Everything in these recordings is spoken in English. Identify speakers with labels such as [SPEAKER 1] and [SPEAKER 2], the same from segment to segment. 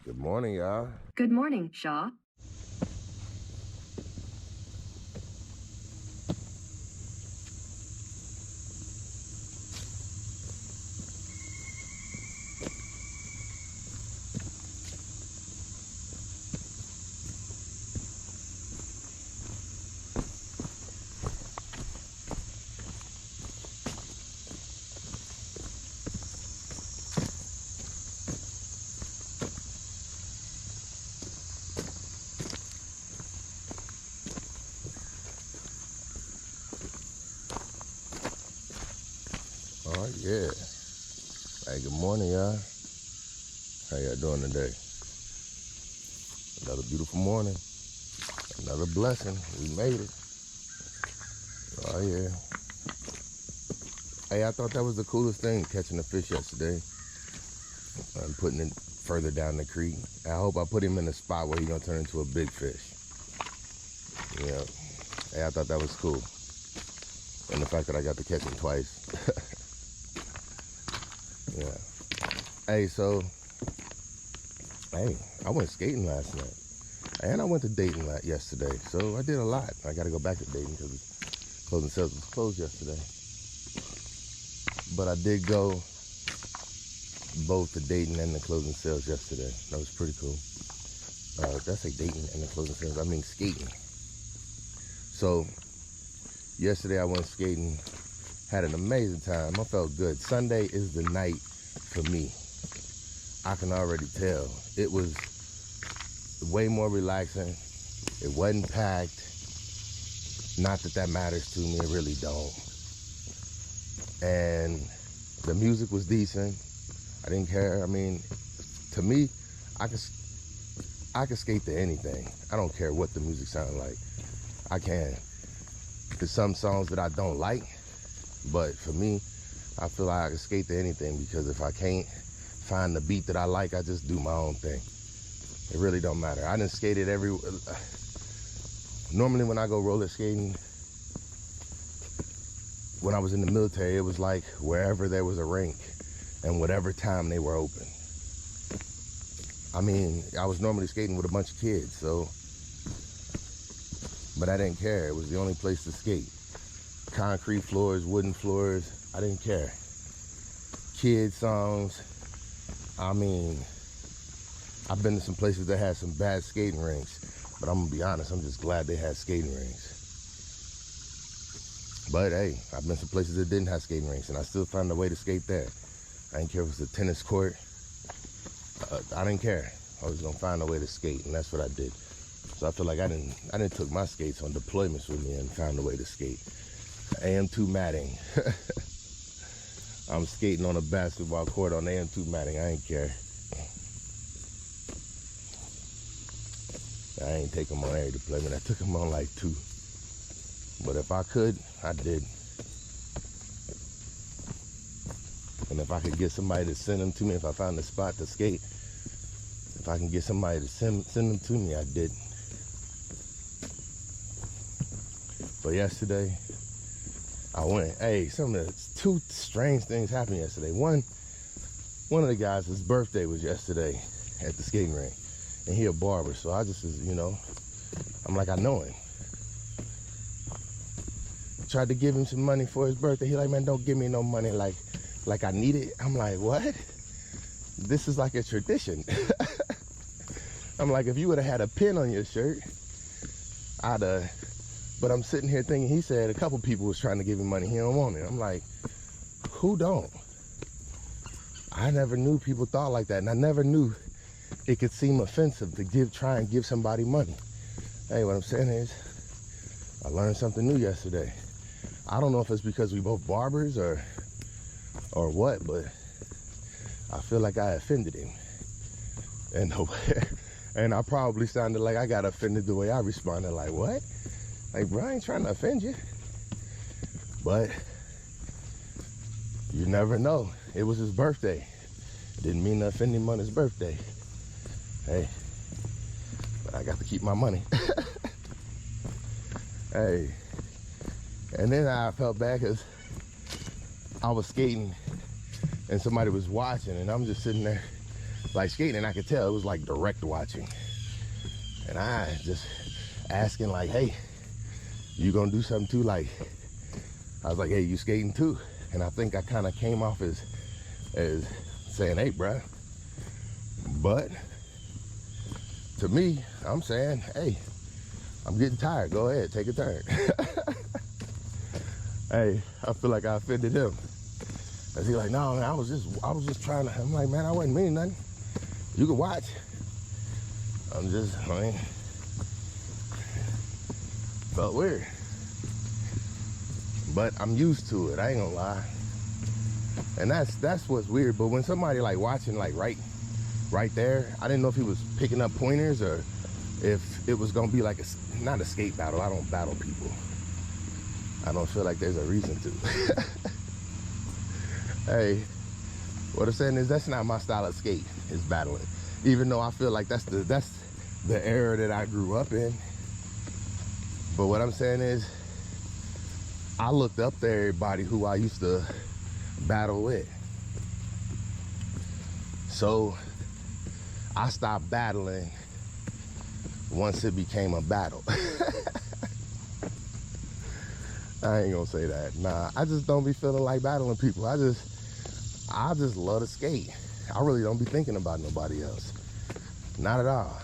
[SPEAKER 1] Good morning, y'all.
[SPEAKER 2] Good morning, Shaw.
[SPEAKER 1] Oh, yeah. Hey, good morning, y'all. How y'all doing today? Another beautiful morning. Another blessing. We made it. Oh, yeah. Hey, I thought that was the coolest thing, catching a fish yesterday and putting it further down the creek. I hope I put him in a spot where he's going to turn into a big fish. Yeah. Hey, I thought that was cool. And the fact that I got to catch him twice. Yeah. Hey, so, I went skating last night. And I went to Dayton yesterday. So I did a lot. I got to go back to Dayton because closing sales was closed yesterday. But I did go both to Dayton and the closing sales yesterday. That was pretty cool. Did I say Dayton and the closing sales? I mean skating. So yesterday I went skating, had an amazing time. I felt good. Sunday is the night for me. I can already tell. It was way more relaxing. It wasn't packed. Not that that matters to me, it really don't. And the music was decent. I didn't care. I mean, to me, I could skate to anything. I don't care what the music sounds like. I can. There's some songs that I don't like, but for me, I feel like I can skate to anything because if I can't find the beat that I like, I just do my own thing. It really don't matter. I done skated normally when I go roller skating, when I was in the military, it was like wherever there was a rink and whatever time they were open. I mean, I was normally skating with a bunch of kids, so, but I didn't care. It was the only place to skate. Concrete floors, wooden floors, I didn't care. Kid songs, I mean, I've been to some places that had some bad skating rinks, but I'm gonna be honest, I'm just glad they had skating rinks. But hey, I've been to places that didn't have skating rinks, and I still found a way to skate there. I didn't care if it was a tennis court. I didn't care. I was gonna find a way to skate, and that's what I did. So I feel like I didn't took my skates on deployments with me and found a way to skate. AM2 matting. I'm skating on a basketball court on AM2 matting. I ain't care. I ain't take them on every deployment. I took them on like 2. But if I could, I did. And if I could get somebody to send them to me, if I found a spot to skate, if I can get somebody to send them to me, I did. But yesterday, I went. Hey, two strange things happened yesterday. One of the guys, his birthday was yesterday at the skating rink. And he a barber, so I just was, I'm like, I know him. Tried to give him some money for his birthday. He like, man, don't give me no money like I need it. I'm like, what? This is like a tradition. I'm like, if you would have had a pin on your shirt, but I'm sitting here thinking, he said a couple people was trying to give him money. He don't want it. I'm like, who don't? I never knew people thought like that. And I never knew it could seem offensive to try and give somebody money. Hey, what I'm saying is, I learned something new yesterday. I don't know if it's because we both barbers or what, but I feel like I offended him. And I probably sounded like I got offended the way I responded, like, what? Like, bro, I ain't trying to offend you. But you never know. It was his birthday. Didn't mean to offend him on his birthday. Hey, but I got to keep my money. Hey, and then I felt bad because I was skating and somebody was watching, and I'm just sitting there like skating, and I could tell it was like direct watching. And I just asking like, hey, you gonna do something too? Like, I was like, hey, you skating too? And I think I kind of came off as saying, hey, bruh. But to me, I'm saying, hey, I'm getting tired. Go ahead, take a turn. Hey, I feel like I offended him. Cause he's like, no, man, I was just trying to. I'm like, man, I wasn't meaning nothing. You can watch. I mean, felt weird. But I'm used to it, I ain't gonna lie. And that's what's weird. But when somebody like watching like right there, I didn't know if he was picking up pointers or if it was gonna be like not a skate battle. I don't battle people. I don't feel like there's a reason to. Hey, what I'm saying is that's not my style of skate, is battling. Even though I feel like that's the era that I grew up in. But what I'm saying is, I looked up to everybody who I used to battle with. So I stopped battling once it became a battle. I ain't gonna say that. Nah, I just don't be feeling like battling people. I just love to skate. I really don't be thinking about nobody else. Not at all.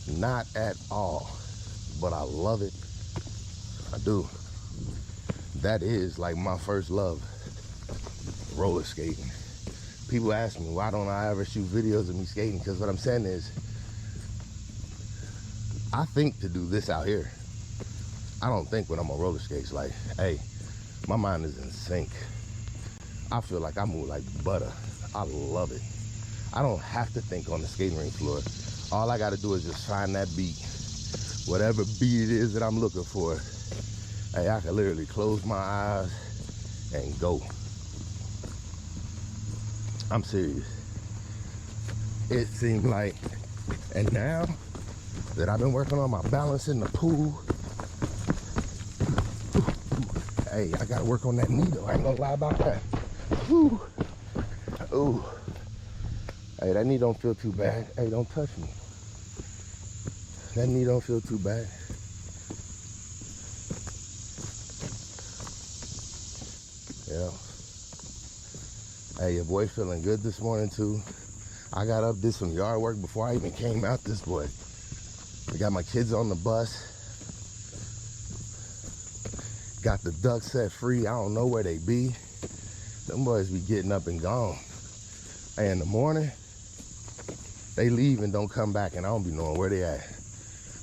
[SPEAKER 1] Not at all. But I love it. I do. That is like my first love, roller skating. People ask me, why don't I ever shoot videos of me skating? Because what I'm saying is, I think to do this out here. I don't think when I'm on roller skates, like, hey, my mind is in sync. I feel like I move like butter. I love it. I don't have to think on the skating rink floor. All I gotta do is just find that beat. Whatever beat it is that I'm looking for. Hey, I can literally close my eyes and go. I'm serious. It seemed like, and now that I've been working on my balance in the pool, hey, I gotta work on that knee though. I ain't gonna lie about that. Whew. Ooh. Hey, that knee don't feel too bad. Hey, don't touch me. That knee don't feel too bad. Yeah. Hey, your boy feeling good this morning too. I got up, did some yard work before I even came out this boy. I got my kids on the bus. Got the ducks set free. I don't know where they be. Them boys be getting up and gone. Hey, in the morning, they leave and don't come back, and I don't be knowing where they at.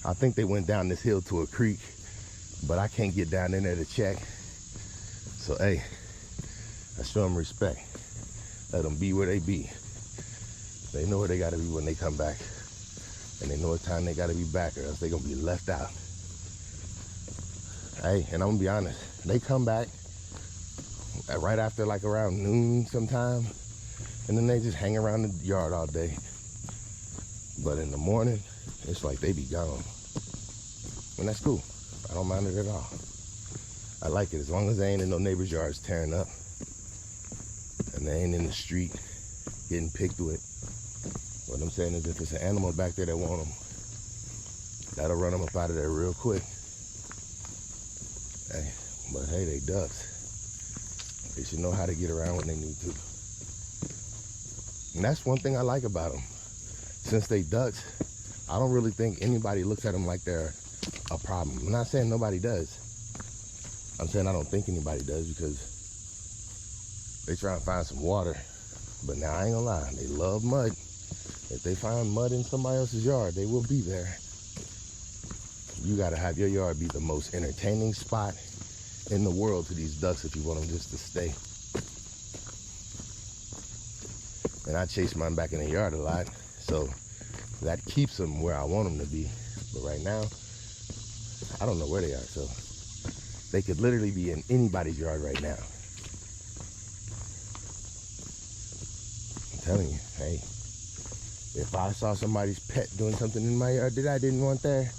[SPEAKER 1] I think they went down this hill to a creek, but I can't get down in there to check. So, hey, I show them respect. Let them be where they be. They know where they gotta be when they come back. And they know what time they gotta be back, or else they gonna be left out. Hey, and I'm gonna be honest, they come back right after like around noon sometime, and then they just hang around the yard all day. But in the morning, it's like they be gone. And that's cool. I don't mind it at all. I like it as long as they ain't in no neighbor's yards tearing up. And they ain't in the street getting picked with. What I'm saying is if it's an animal back there that want them, that'll run them up out of there real quick. Hey, but hey, they ducks. They should know how to get around when they need to. And that's one thing I like about them. Since they ducks, I don't really think anybody looks at them like they're a problem. I'm not saying nobody does. I'm saying I don't think anybody does because they try to find some water. But now I ain't gonna lie, they love mud. If they find mud in somebody else's yard, they will be there. You gotta have your yard be the most entertaining spot in the world to these ducks if you want them just to stay. And I chase mine back in the yard a lot, so that keeps them where I want them to be. But right now, I don't know where they are, so they could literally be in anybody's yard right now. I'm telling you, hey, if I saw somebody's pet doing something in my yard that I didn't want there,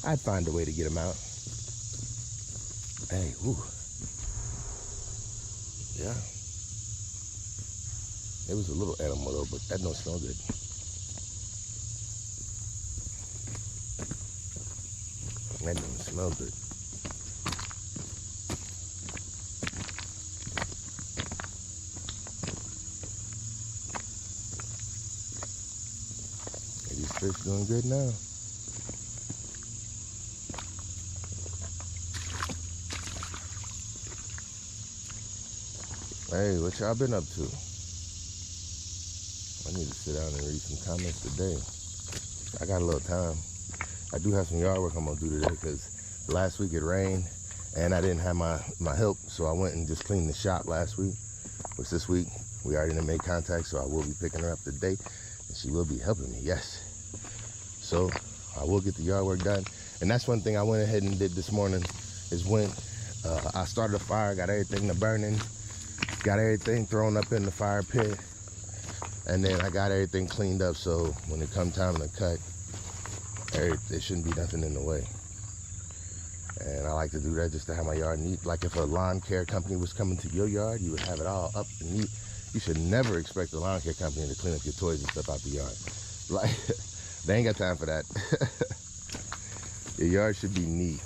[SPEAKER 1] I'd find a way to get them out. Hey, ooh. Yeah. It was a little animal though, but that don't smell good. That don't smell good. Are these fish doing good now? Hey, what y'all been up to? I need to sit down and read some comments today. I got a little time. I do have some yard work I'm gonna do today because last week it rained and I didn't have my help, so I went and just cleaned the shop last week. Which this week we already done made contact, so I will be picking her up today and she will be helping me, yes. So I will get the yard work done. And that's one thing I went ahead and did this morning is when I started a fire, got everything to burning, got everything thrown up in the fire pit, and then I got everything cleaned up so when it comes time to cut, there shouldn't be nothing in the way. And I like to do that just to have my yard neat. Like if a lawn care company was coming to your yard, you would have it all up and neat. You should never expect a lawn care company to clean up your toys and stuff out the yard. Like, they ain't got time for that. Your yard should be neat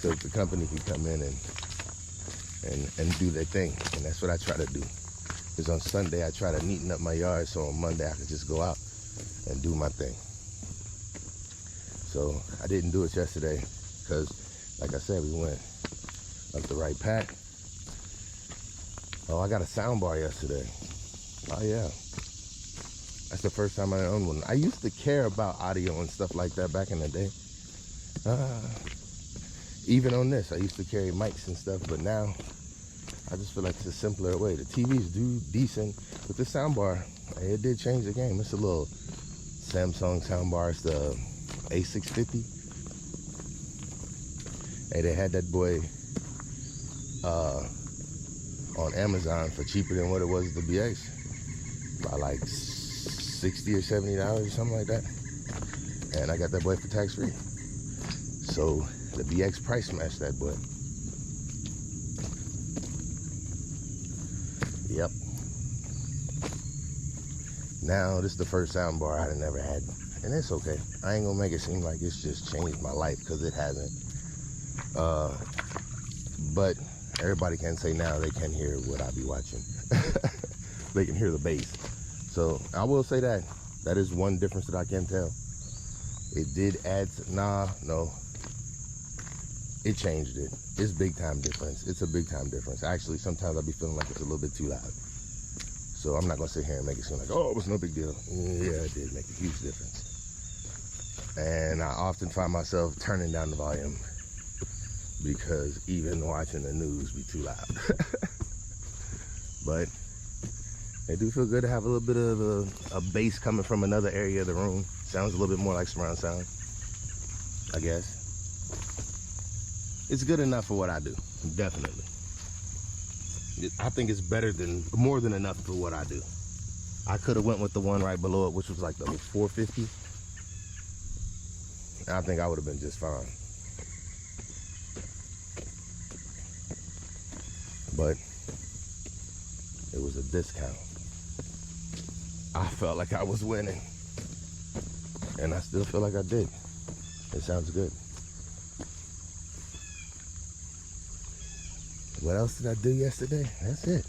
[SPEAKER 1] so the company can come in and do their thing. And that's what I try to do. Because on Sunday, I try to neaten up my yard so on Monday I can just go out and do my thing. So I didn't do it yesterday because, like I said, we went up the right path. Oh, I got a sound bar yesterday. Oh yeah, that's the first time I owned one. I used to care about audio and stuff like that back in the day. Even on this, I used to carry mics and stuff, but now I just feel like it's a simpler way. The TVs do decent, but the sound bar, it did change the game. It's a little Samsung sound bar. It's the A650. Hey, they had that boy on Amazon for cheaper than what it was at the BX, by like $60 or $70 or something like that. And I got that boy for tax free. So the BX price matched that boy. Yep. Now this is the first sound bar I've never had, and it's okay. I ain't gonna make it seem like it's just changed my life, because it hasn't. But everybody can say now they can hear what I be watching. They can hear the bass. So I will say that is one difference that I can tell. It did add, no, it changed it. It's big time difference. It's a big time difference. Actually, sometimes I be feeling like it's a little bit too loud. So I'm not gonna sit here and make it seem like, oh, it was no big deal. Yeah, it did make a huge difference. And I often find myself turning down the volume because even watching the news be too loud. But it do feel good to have a little bit of a bass coming from another area of the room. Sounds a little bit more like surround sound, I guess. It's good enough for what I do, definitely. I think it's more than enough for what I do. I could have went with the one right below it, which was like the 450. I think I would have been just fine. But it was a discount. I felt like I was winning, and I still feel like I did. It sounds good. What else did I do yesterday? That's it.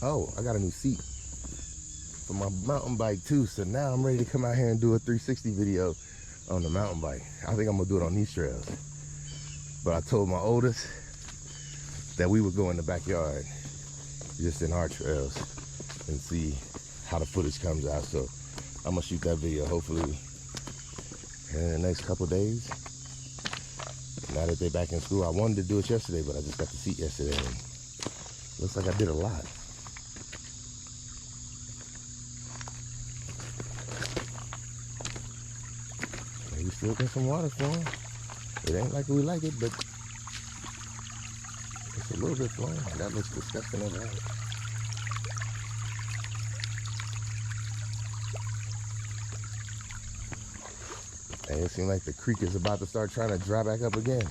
[SPEAKER 1] Oh, I got a new seat for my mountain bike too. So now I'm ready to come out here and do a 360 video on the mountain bike. I think I'm gonna do it on these trails. But I told my oldest that we would go in the backyard, just in our trails, and see how the footage comes out. So I'm gonna shoot that video hopefully in the next couple days. Now that they're back in school. I wanted to do it yesterday, but I just got the seat yesterday, and looks like I did a lot. Maybe still get some water for them. It ain't like we like it, but it's a little bit flowing. That looks disgusting over there. And it seems like the creek is about to start trying to dry back up again.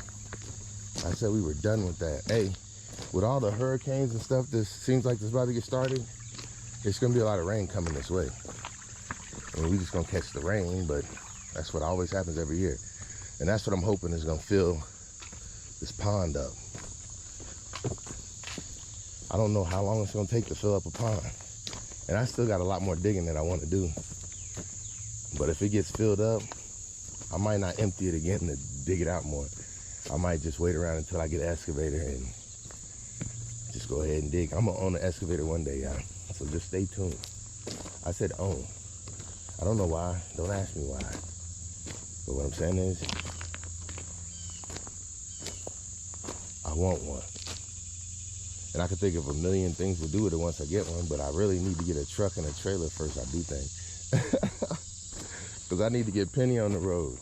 [SPEAKER 1] I said we were done with that. Hey, with all the hurricanes and stuff that seems like it's about to get started, it's gonna be a lot of rain coming this way. And we just gonna catch the rain, but that's what always happens every year. And that's what I'm hoping is gonna fill this pond up. I don't know how long it's gonna take to fill up a pond. And I still got a lot more digging that I wanna do. But if it gets filled up, I might not empty it again to dig it out more. I might just wait around until I get an excavator and just go ahead and dig. I'm gonna own an excavator one day, y'all. So just stay tuned. I said own. I don't know why. Don't ask me why. But what I'm saying is, I want one. And I can think of a million things to do with it once I get one, but I really need to get a truck and a trailer first I do things. Because I need to get Penny on the road.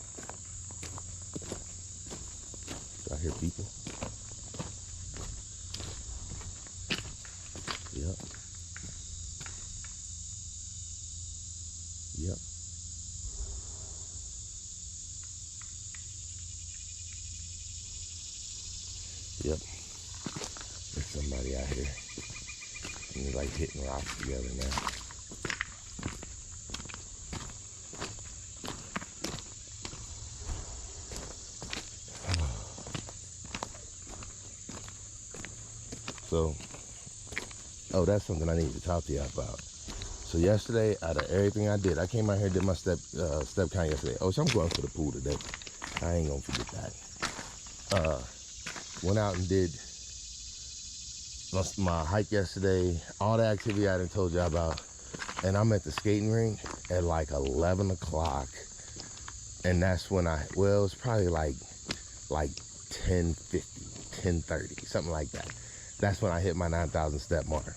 [SPEAKER 1] Do I hear people? Yep. Yep. Yep. There's somebody out here. And they're like hitting rocks together now. So, oh, that's something I need to talk to you about. So yesterday, out of everything I did, I came out here and did my step count yesterday. Oh, so I'm going for the pool today. I ain't gonna forget that. Went out and did my hike yesterday, all the activity I done told you about, and I'm at the skating rink at like 11 o'clock, and that's when well, it's probably like 10:50, 10:30, something like that. That's when I hit my 9,000 step mark.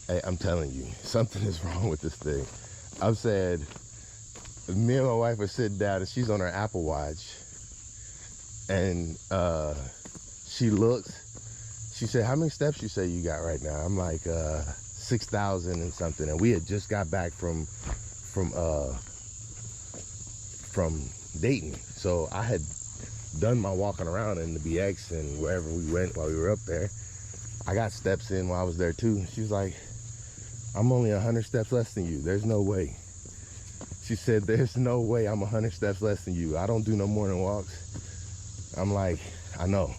[SPEAKER 1] Hey, I'm telling you, something is wrong with this thing. I've said, me and my wife are sitting down and she's on her Apple Watch, and she looks, she said, how many steps you say you got right now? I'm like, 6,000 and something. And we had just got back from Dayton. So I had done my walking around in the BX and wherever we went while we were up there. I got steps in while I was there too. She was like, I'm only 100 steps less than you. There's no way. She said, there's no way I'm 100 steps less than you. I don't do no morning walks. I'm like, I know.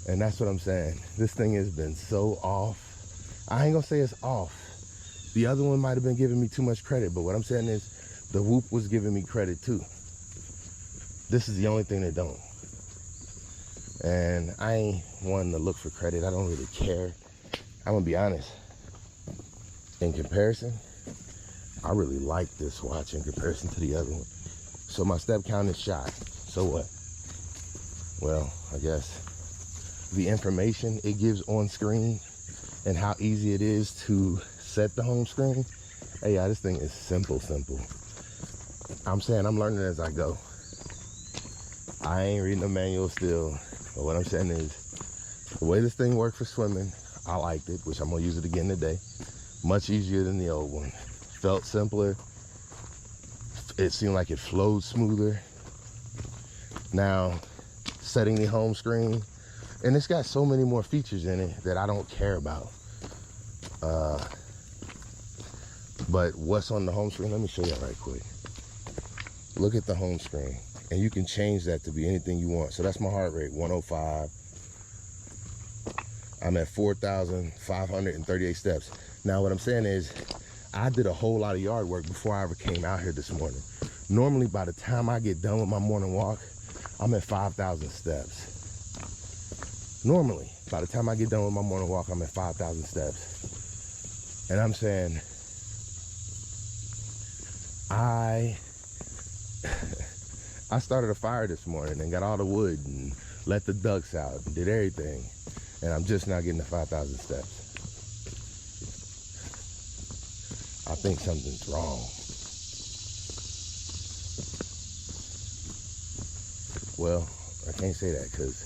[SPEAKER 1] And that's what I'm saying. This thing has been so off. I ain't gonna say it's off. The other one might have been giving me too much credit, but what I'm saying is the Whoop was giving me credit too. This is the only thing that don't. And I ain't one to look for credit. I don't really care. I'm gonna be honest. In comparison, I really like this watch in comparison to the other one. So my step count is shot. So what? Well, I guess the information it gives on screen and how easy it is to set the home screen. Hey, yeah, this thing is simple. I'm saying I'm learning as I go. I ain't reading the manual still. But what I'm saying is, the way this thing worked for swimming, I liked it, which I'm gonna use it again today. Much easier than the old one. Felt simpler. It seemed like it flowed smoother. Now, setting the home screen, and it's got so many more features in it that I don't care about. But what's on the home screen? Let me show you right quick. Look at the home screen. And you can change that to be anything you want. So that's my heart rate, 105. I'm at 4,538 steps. Now what I'm saying is, I did a whole lot of yard work before I ever came out here this morning. Normally by the time I get done with my morning walk, I'm at 5,000 steps. Normally, by the time I get done with my morning walk, I'm at 5,000 steps. And I'm saying, I started a fire this morning and got all the wood and let the ducks out and did everything. And I'm just now getting to 5,000 steps. I think something's wrong. Well, I can't say that because,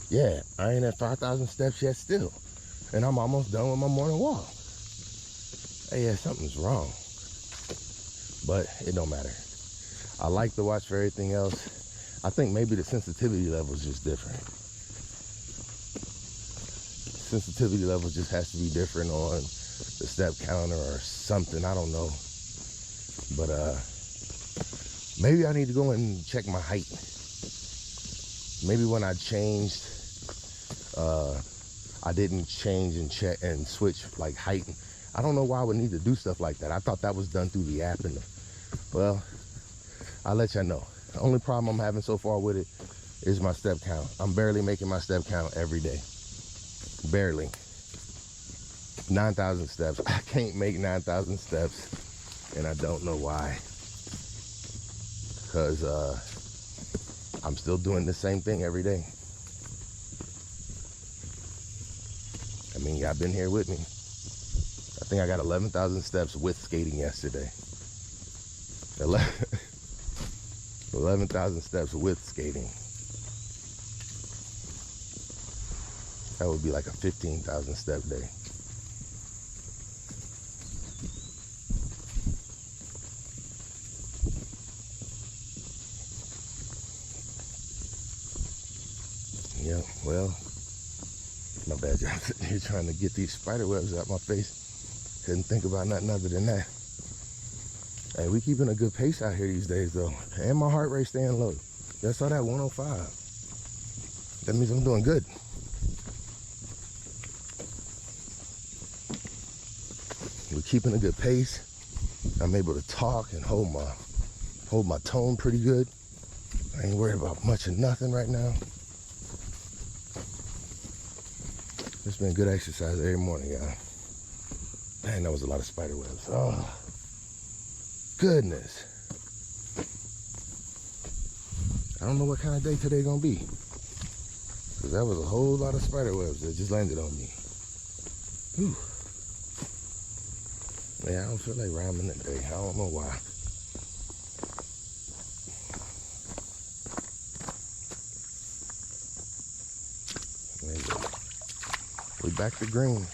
[SPEAKER 1] yeah, I ain't at 5,000 steps yet still. And I'm almost done with my morning walk. Hey, yeah, something's wrong. But it don't matter. I like the watch for everything else. I think maybe the sensitivity level is just different. Sensitivity level just has to be different on the step counter or something. I don't know. But maybe I need to go and check my height. Maybe when I changed, I didn't change and check and switch like height. I don't know why I would need to do stuff like that. I thought that was done through the app. And well, I'll let you know. The only problem I'm having so far with it is my step count. I'm barely making my step count every day. Barely. 9,000 steps. I can't make 9,000 steps, and I don't know why. Because I'm still doing the same thing every day. I mean, y'all been here with me. I think I got 11,000 steps with skating yesterday. 11,000 steps with skating. That would be like a 15,000 step day. Yeah, well, my bad, I'm sitting here trying to get these spider webs out my face. Couldn't think about nothing other than that. Hey, we keeping a good pace out here these days though. And my heart rate staying low. That's all that 105. That means I'm doing good. We're keeping a good pace. I'm able to talk and hold my tone pretty good. I ain't worried about much of nothing right now. It's been good exercise every morning, y'all. Man, that was a lot of spider webs. Oh, goodness. I don't know what kind of day today gonna be. Because that was a whole lot of spider webs that just landed on me. Whew. Yeah, I don't feel like rhyming today. I don't know why. We back to green.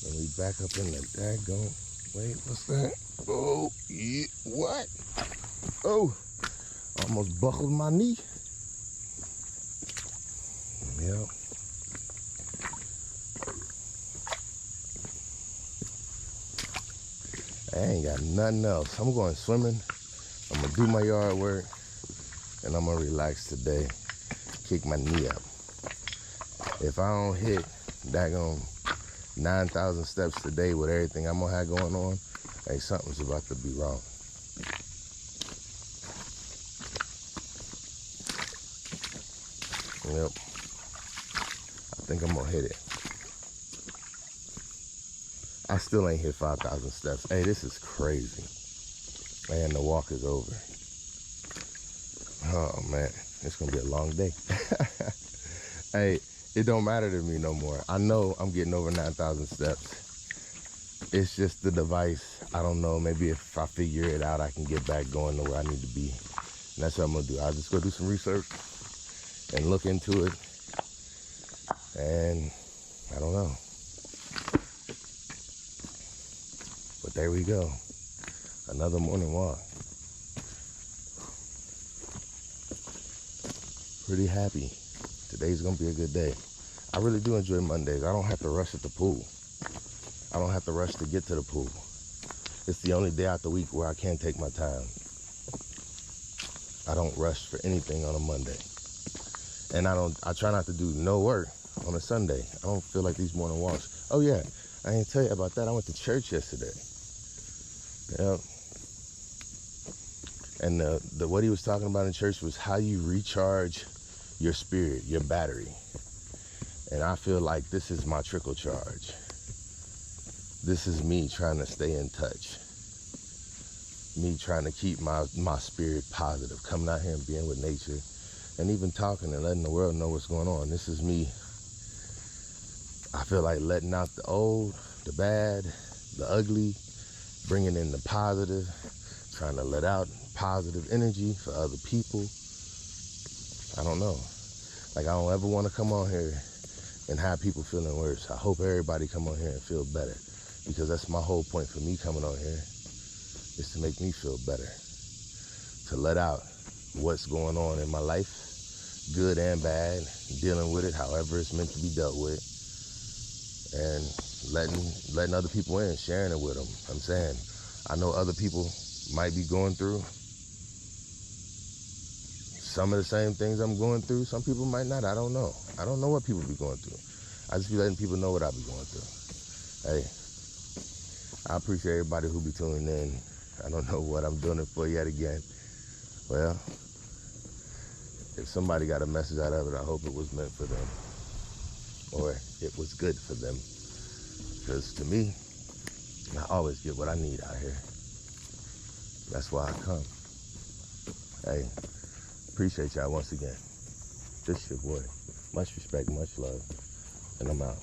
[SPEAKER 1] And we back up in the daggone. Wait, what's that? Oh, yeah, what? Oh, almost buckled my knee. Yep. I ain't got nothing else. I'm going swimming. I'm gonna do my yard work. And I'm gonna relax today. Kick my knee up. If I don't hit daggone 9,000 steps today with everything I'm gonna have going on, hey, something's about to be wrong. Yep. I think I'm gonna hit it. I still ain't hit 5,000 steps. Hey, this is crazy. And the walk is over. Oh man, it's gonna be a long day. Hey, it don't matter to me no more. I know I'm getting over 9,000 steps. It's just the device. I don't know, maybe if I figure it out, I can get back going to where I need to be. And that's what I'm gonna do. I'll just go do some research and look into it. And I don't know. But there we go. Another morning walk. Pretty happy. Today's gonna be a good day. I really do enjoy Mondays. I don't have to rush at the pool. I don't have to rush to get to the pool. It's the only day out the week where I can take my time. I don't rush for anything on a Monday. And I try not to do no work on a Sunday. I don't feel like these morning walks. Oh yeah, I didn't tell you about that. I went to church yesterday. Yep. And what he was talking about in church was how you recharge your spirit, your battery. And I feel like this is my trickle charge. This is me trying to stay in touch. Me trying to keep my spirit positive, coming out here and being with nature, and even talking and letting the world know what's going on. This is me. I feel like letting out the old, the bad, the ugly, bringing in the positive, trying to let out positive energy for other people. I don't know. Like, I don't ever want to come on here and have people feeling worse. I hope everybody come on here and feel better, because that's my whole point for me coming on here, is to make me feel better, to let out what's going on in my life, good and bad, dealing with it however it's meant to be dealt with, and letting other people in, sharing it with them. I'm saying, I know other people might be going through some of the same things I'm going through. Some people might not. I don't know. I don't know what people be going through. I just be letting people know what I be going through. Hey, I appreciate everybody who be tuning in. I don't know what I'm doing it for yet again. Well, if somebody got a message out of it, I hope it was meant for them, or it was good for them. Because to me, I always get what I need out here. That's why I come. Hey, appreciate y'all once again. This your boy. Much respect, much love, and I'm out.